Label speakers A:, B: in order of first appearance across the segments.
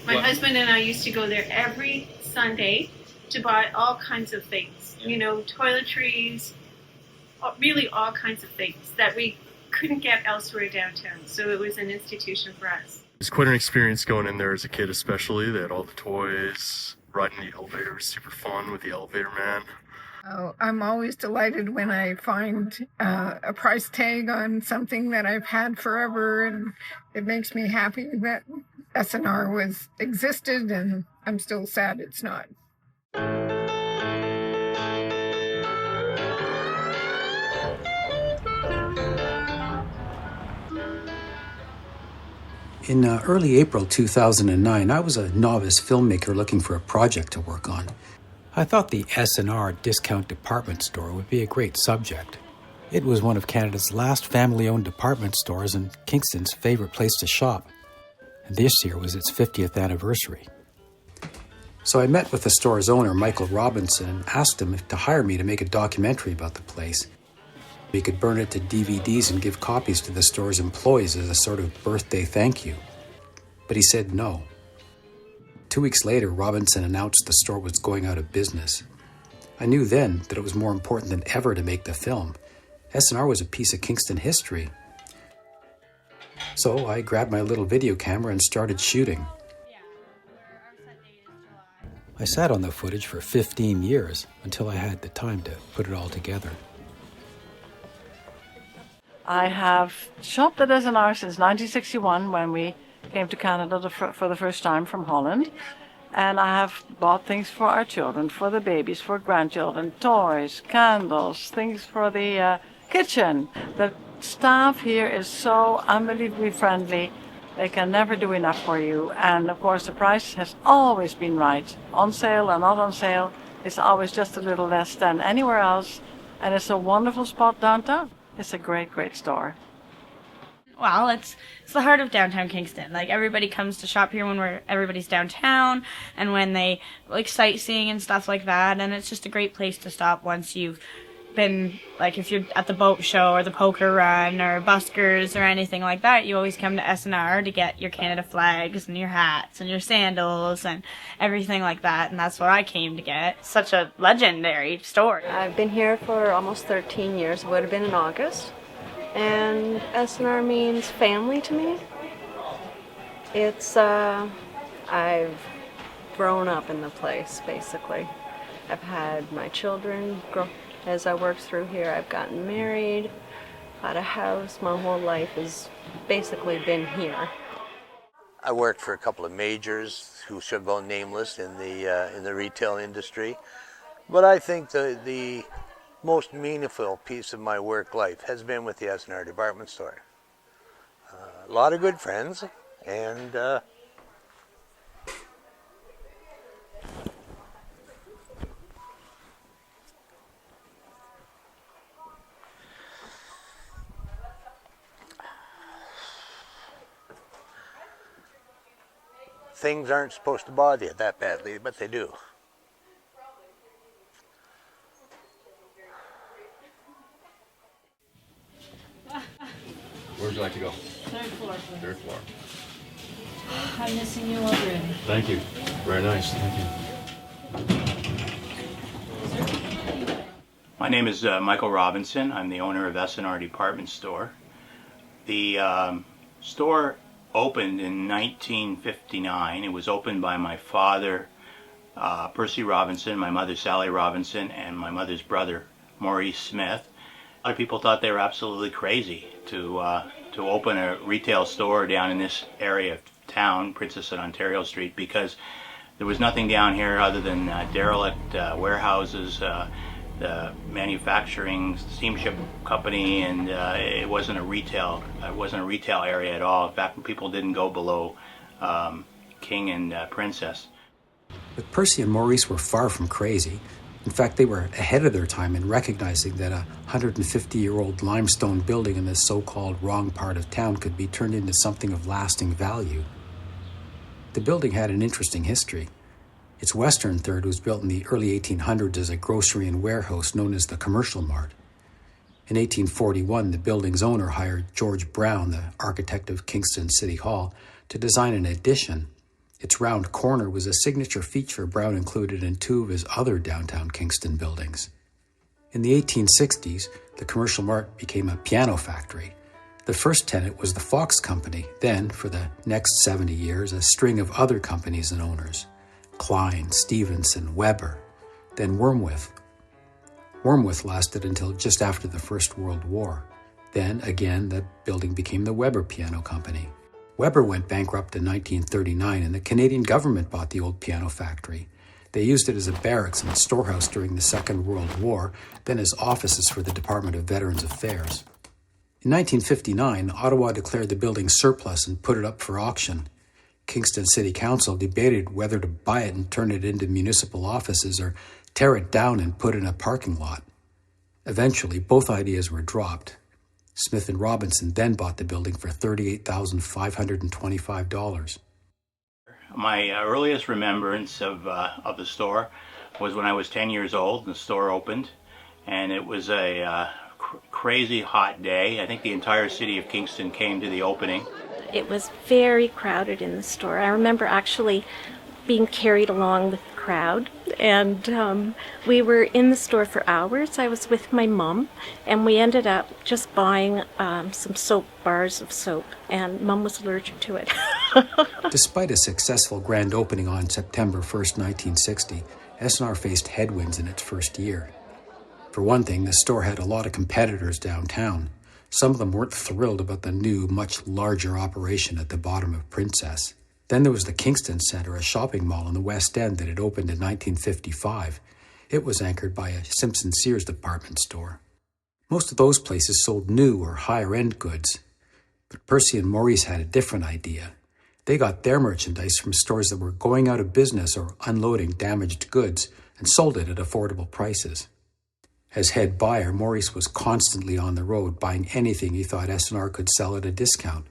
A: My husband and I used to go there every Sunday to buy all kinds of things, toiletries, really all kinds of things that we couldn't get elsewhere downtown. So it was an institution for us.
B: It was quite an experience going in there as a kid, especially. They had all the toys, riding the elevator was super fun with the elevator man.
C: Oh, I'm always delighted when I find a price tag on something that I've had forever, and it makes me happy that S&R existed, and I'm still sad it's not.
D: In early April 2009, I was a novice filmmaker looking for a project to work on. I thought the S&R discount department store would be a great subject. It was one of Canada's last family-owned department stores and Kingston's favorite place to shop. And this year was its 50th anniversary. So I met with the store's owner, Michael Robinson, and asked him to hire me to make a documentary about the place. We could burn it to DVDs and give copies to the store's employees as a sort of birthday thank you. But he said no. 2 weeks later, Robinson announced the store was going out of business. I knew then that it was more important than ever to make the film. S&R was a piece of Kingston history. So I grabbed my little video camera and started shooting. I sat on the footage for 15 years until I had the time to put it all together.
E: I have shopped at S&R since 1961 when we came to Canada for the first time from Holland. And I have bought things for our children, for the babies, for grandchildren, toys, candles, things for the kitchen. The staff here is so unbelievably friendly. They can never do enough for you. And of course the price has always been right. On sale and not on sale, it's always just a little less than anywhere else. And it's a wonderful spot downtown. It's a great, great store.
F: Well, it's the heart of downtown Kingston. Like, everybody comes to shop here when everybody's downtown and when they like sightseeing and stuff like that. And it's just a great place to stop once you've been, like, if you're at the boat show or the poker run or buskers or anything like that, you always come to S&R to get your Canada flags and your hats and your sandals and everything like that. And that's what I came to get. Such a legendary store.
G: I've been here for almost 13 years. It would have been in August. And S&R means family to me. It's, I've grown up in the place, basically. I've had my children grow. As I worked through here, I've gotten married, bought a house. My whole life has basically been here.
H: I worked for a couple of majors who should go nameless in the retail industry. But I think the most meaningful piece of my work life has been with the S&R department store. A lot of good friends, and things aren't supposed to bother you that badly, but they do.
I: Where would you like to go?
F: Third floor.
I: Third floor.
F: I'm missing you already.
I: Thank you. Very nice. Thank you.
J: My name is Michael Robinson. I'm the owner of S&R Department Store. The store opened in 1959. It was opened by my father, Percy Robinson, my mother, Sally Robinson, and my mother's brother, Maurice Smith. A lot of people thought they were absolutely crazy to open a retail store down in this area of town, Princess and Ontario Street, because there was nothing down here other than derelict warehouses, the manufacturing steamship company, and it wasn't a retail area at all. In fact, people didn't go below King and Princess.
D: But Percy and Maurice were far from crazy. In fact, they were ahead of their time in recognizing that a 150-year-old limestone building in this so-called wrong part of town could be turned into something of lasting value. The building had an interesting history. Its western third was built in the early 1800s as a grocery and warehouse known as the Commercial Mart. In 1841, the building's owner hired George Brown, the architect of Kingston City Hall, to design an addition. Its round corner was a signature feature Brown included in two of his other downtown Kingston buildings. In the 1860s, the Commercial Mart became a piano factory. The first tenant was the Fox Company, then, for the next 70 years, a string of other companies and owners. Klein, Stevenson, Weber, then Wormwith. Wormwith lasted until just after the First World War. Then, again, the building became the Weber Piano Company. Weber went bankrupt in 1939, and the Canadian government bought the old piano factory. They used it as a barracks and storehouse during the Second World War, then as offices for the Department of Veterans Affairs. In 1959, Ottawa declared the building surplus and put it up for auction. Kingston City Council debated whether to buy it and turn it into municipal offices or tear it down and put it in a parking lot. Eventually, both ideas were dropped. Smith and Robinson then bought the building for $38,525.
J: My earliest remembrance of the store was when I was 10 years old. The store opened, and it was a crazy hot day. I think the entire city of Kingston came to the opening.
K: It was very crowded in the store. I remember actually being carried along with the crowd, and we were in the store for hours. I was with my mom, and we ended up just buying some soap, bars of soap, and Mom was allergic to it.
D: Despite a successful grand opening on September 1st, 1960, S&R faced headwinds in its first year. For one thing, the store had a lot of competitors downtown. Some of them weren't thrilled about the new, much larger operation at the bottom of Princess. Then there was the Kingston Centre, a shopping mall in the West End that had opened in 1955. It was anchored by a Simpson Sears department store. Most of those places sold new or higher-end goods. But Percy and Maurice had a different idea. They got their merchandise from stores that were going out of business or unloading damaged goods and sold it at affordable prices. As head buyer, Maurice was constantly on the road buying anything he thought S&R could sell at a discount,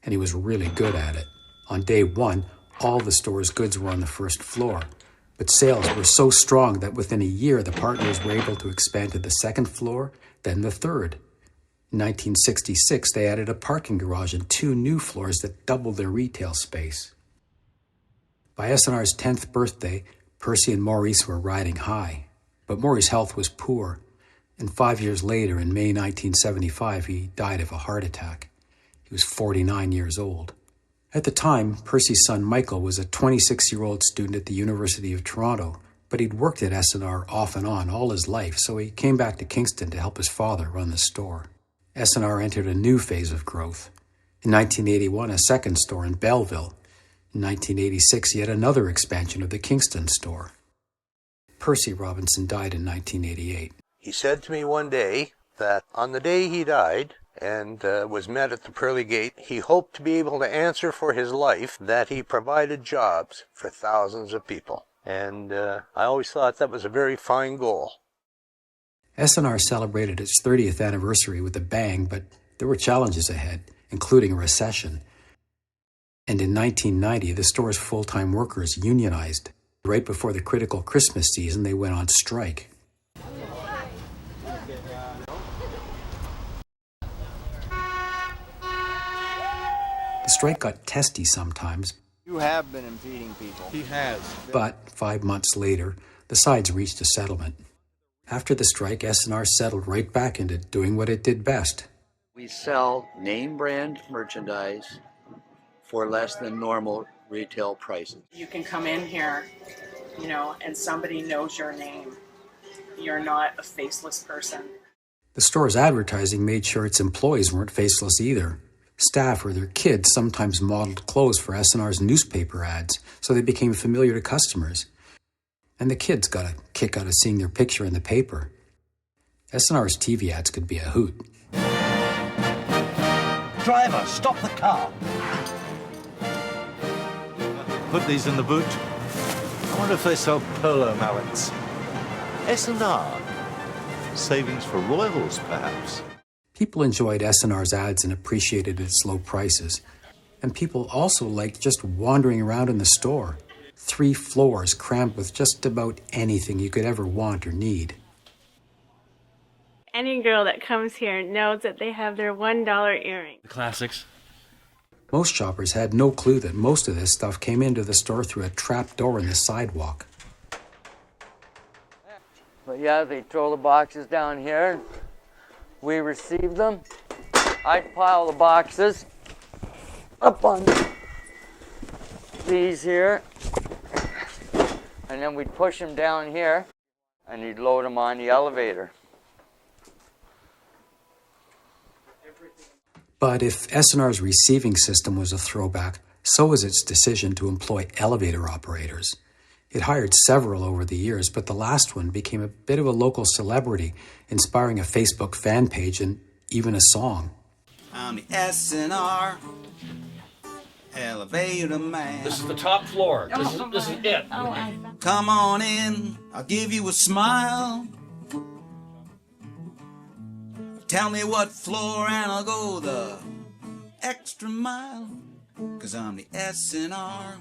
D: and he was really good at it. On day one, all the store's goods were on the first floor, but sales were so strong that within a year the partners were able to expand to the second floor, then the third. In 1966, they added a parking garage and 2 new floors that doubled their retail space. By S&R's 10th birthday, Percy and Maurice were riding high, but Maurice's health was poor, and 5 years later, in May 1975, he died of a heart attack. He was 49 years old. At the time, Percy's son Michael was a 26-year-old student at the University of Toronto, but he'd worked at S&R off and on all his life, so he came back to Kingston to help his father run the store. S&R entered a new phase of growth. In 1981, a second store in Belleville. In 1986, yet another expansion of the Kingston store. Percy Robinson died in 1988.
H: He said to me one day that on the day he died, and was met at the pearly gate, he hoped to be able to answer for his life that he provided jobs for thousands of people. And I always thought that was a very fine goal.
D: S&R celebrated its 30th anniversary with a bang, but there were challenges ahead, including a recession. And in 1990, the store's full-time workers unionized. Right before the critical Christmas season, they went on strike. The strike got testy sometimes.
L: You have been impeding people. He has.
D: But 5 months later, the sides reached a settlement. After the strike, S&R settled right back into doing what it did best.
M: We sell name brand merchandise for less than normal retail prices.
N: You can come in here, and somebody knows your name. You're not a faceless person.
D: The store's advertising made sure its employees weren't faceless either. Staff or their kids sometimes modeled clothes for S&R's newspaper ads, so they became familiar to customers. And the kids got a kick out of seeing their picture in the paper. S&R's TV ads could be a hoot.
O: Driver, stop the car. Put these in the boot. I wonder if they sell polo mallets. S&R. Savings for royals, perhaps.
D: People enjoyed S&R's ads and appreciated its low prices. And people also liked just wandering around in the store. 3 floors crammed with just about anything you could ever want or need.
P: Any girl that comes here knows that they have their $1 earring.
I: The classics.
D: Most shoppers had no clue that most of this stuff came into the store through a trap door in the sidewalk.
P: But yeah, they throw the boxes down here. We receive them. I'd pile the boxes up on these here. And then we'd push them down here and you'd load them on the elevator.
D: But if S&R's receiving system was a throwback, so was its decision to employ elevator operators. It hired several over the years, but the last one became a bit of a local celebrity, inspiring a Facebook fan page and even a song.
Q: I'm the S&R elevator man.
R: This is the top floor. This is it.
Q: Come on in, I'll give you a smile. Tell me what floor and I'll go the extra mile. 'Cause I'm the S&R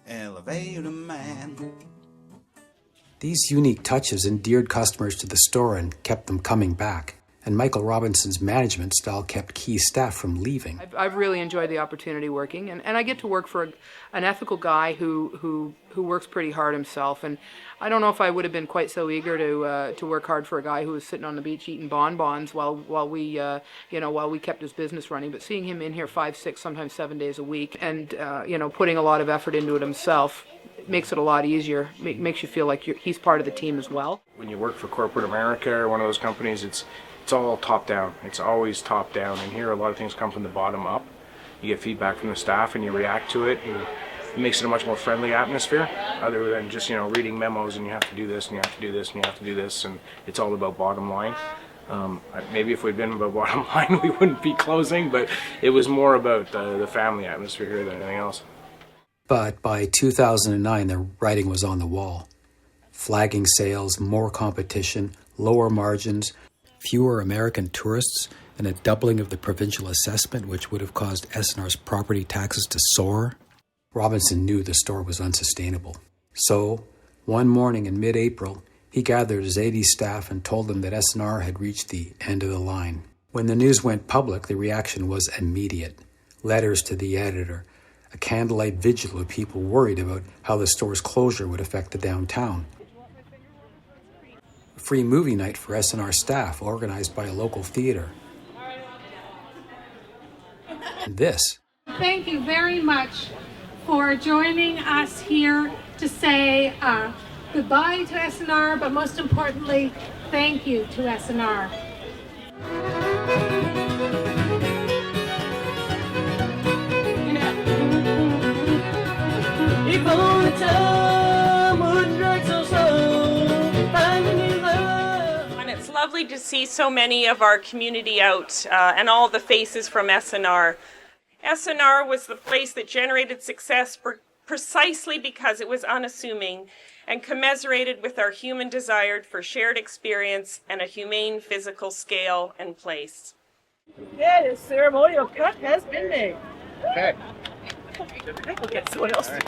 Q: elevator man.
D: These unique touches endeared customers to the store and kept them coming back. And Michael Robinson's management style kept key staff from leaving.
S: I've really enjoyed the opportunity working, and I get to work for an ethical guy who works pretty hard himself. And I don't know if I would have been quite so eager to work hard for a guy who was sitting on the beach eating bonbons while we kept his business running. But seeing him in here 5, 6, sometimes 7 days a week, and putting a lot of effort into it himself, it makes it a lot easier. Makes you feel like he's part of the team as well.
T: When you work for corporate America or one of those companies, it's all top down. It's always top down. And here a lot of things come from the bottom up. You get feedback from the staff and you react to it, and it makes it a much more friendly atmosphere other than just reading memos and you have to do this and you have to do this and you have to do this, and it's all about bottom line. Maybe if we'd been about bottom line we wouldn't be closing, but it was more about the family atmosphere here than anything else.
D: But by 2009 the writing was on the wall. Flagging sales, more competition, lower margins, fewer American tourists, and a doubling of the provincial assessment, which would have caused S&R's property taxes to soar. Robinson knew the store was unsustainable. So, one morning in mid-April, he gathered his 80 staff and told them that S&R had reached the end of the line. When the news went public, the reaction was immediate. Letters to the editor, a candlelight vigil of people worried about how the store's closure would affect the downtown. A free movie night for S&R staff organized by a local theater. And this.
U: Thank you very much for joining us here to say goodbye to S&R, but most importantly, thank you to S&R.
I: If only time would drag so slow, finding you love.
V: And it's lovely to see so many of our community out and all the faces from S&R. S&R was the place that generated success precisely because it was unassuming and commiserated with our human desire for shared experience and a humane physical scale and place.
I: Yeah, the ceremonial cut has been made.
T: Okay.
I: We'll get someone else to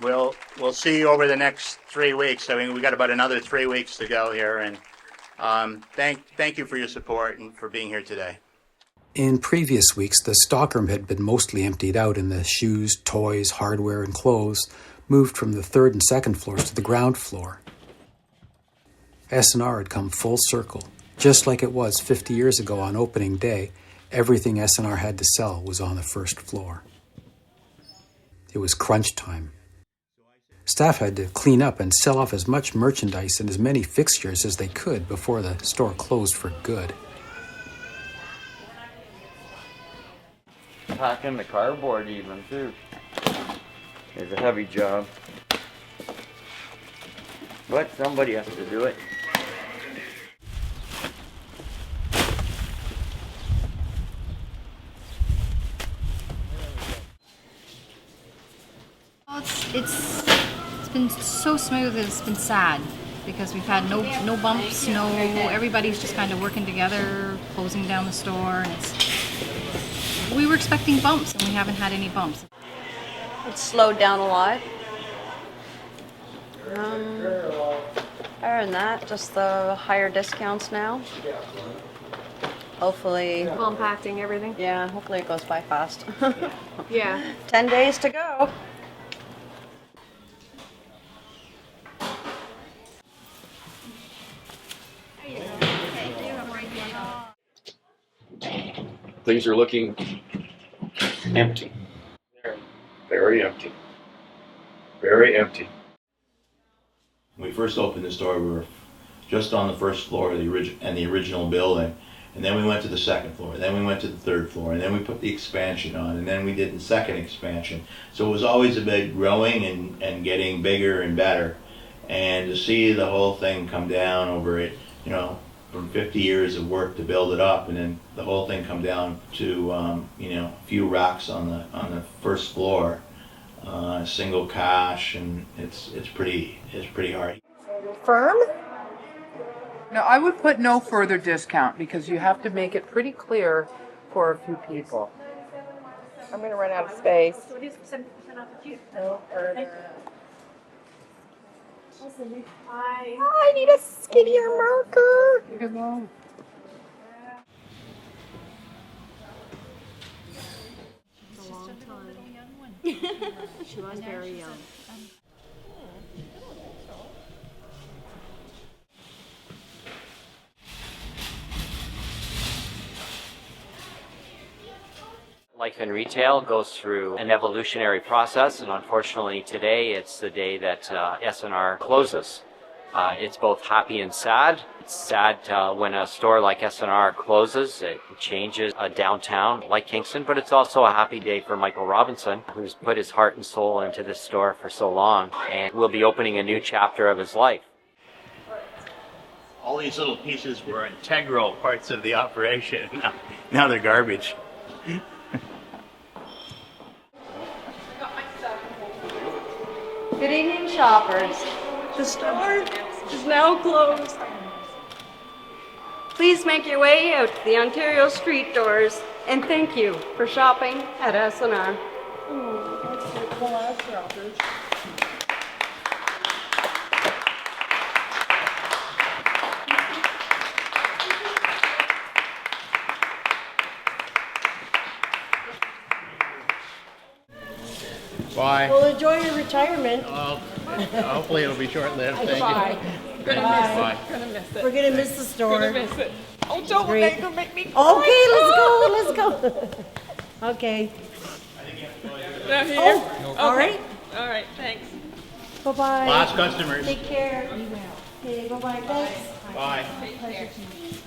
J: We'll see you over the next 3 weeks. I mean, we got about another 3 weeks to go here, and thank you for your support and for being here today.
D: In previous weeks, the stockroom had been mostly emptied out and the shoes, toys, hardware, and clothes moved from the 3rd and 2nd floors to the ground floor. S&R had come full circle. Just like it was 50 years ago on opening day, everything S&R had to sell was on the 1st floor. It was crunch time. Staff had to clean up and sell off as much merchandise and as many fixtures as they could before the store closed for good.
P: Packing the cardboard even too. It's a heavy job. But somebody has to do it.
W: It's been so smooth. It's been sad because we've had no bumps. Everybody's just kind of working together, closing down the store, and we were expecting bumps, and we haven't had any bumps.
G: It's slowed down a lot. Other than that, just the higher discounts now. Hopefully.
U: Compacting everything.
G: Yeah, hopefully it goes by fast.
U: Yeah.
G: 10 days to go.
A: Things are looking empty. Very empty. Very empty.
J: When we first opened the store, we were just on the first floor of the original building, and then we went to the second floor, and then we went to the third floor, and then we put the expansion on, and then we did the second expansion. So it was always about growing and getting bigger and better. And to see the whole thing come down over it, you know, from 50 years of work to build it up, and then the whole thing come down to you know, a few racks on the first floor, single cash, and it's pretty hard.
G: Firm?
S: No, I would put no further discount because you have to make it pretty clear for a few people.
G: I'm going to run out of space.
U: No further.
G: I need a skinnier marker.
U: It's a long time. She was very young.
B: Life in retail goes through an evolutionary process, and unfortunately today it's the day that S&R closes. It's both happy and sad. It's sad when a store like S&R closes. It changes a downtown like Kingston, but it's also a happy day for Michael Robinson, who's put his heart and soul into this store for so long, and will be opening a new chapter of his life.
J: All these little pieces were integral parts of the operation. Now they're garbage.
G: Good evening, shoppers. The store is now closed. Please make your way out to the Ontario street doors, and thank you for shopping at S&R.
C: Bye.
U: Well, enjoy your retirement.
C: Hopefully it'll be short-lived. Thank you.
U: Bye.
C: Gonna
U: Bye.
C: miss it. Gonna miss it.
U: We're gonna miss the store.
C: Gonna miss it. Oh, don't
U: Great.
C: make me cry.
U: Okay, let's go. Okay.
C: They're here.
U: Oh, all
C: Okay.
U: right.
C: All right. Thanks.
U: Bye-bye.
J: Last customers.
U: Take care. Okay, bye-bye. Thanks.
J: Bye.
U: Pleasure to meet you.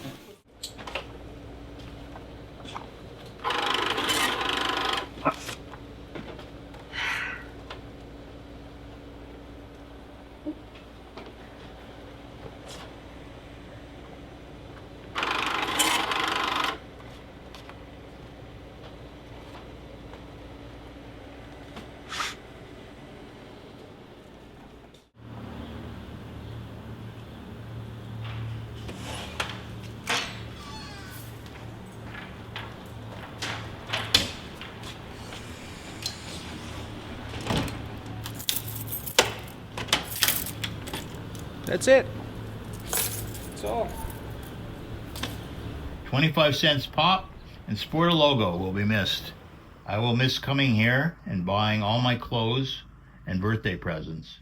T: That's it. That's all.
J: 25 cents pop and sport a logo will be missed. I will miss coming here and buying all my clothes and birthday presents.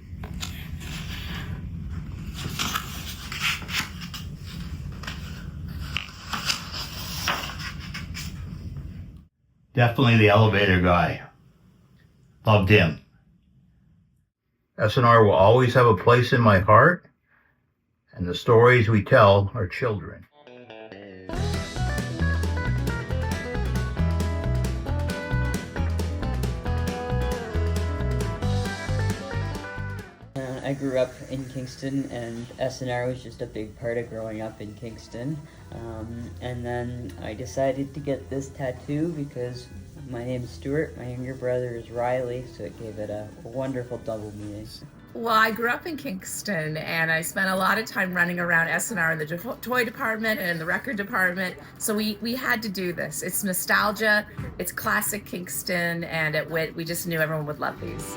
J: Definitely the elevator guy. Loved him. S&R will always have a place in my heart, and the stories we tell are children.
X: I grew up in Kingston, and S&R was just a big part of growing up in Kingston. And then I decided to get this tattoo because my name is Stuart, my younger brother is Riley, so it gave it a wonderful double meaning.
Y: Well, I grew up in Kingston, and I spent a lot of time running around S&R in the toy department and in the record department, so we had to do this. It's nostalgia, it's classic Kingston, and we just knew everyone would love these.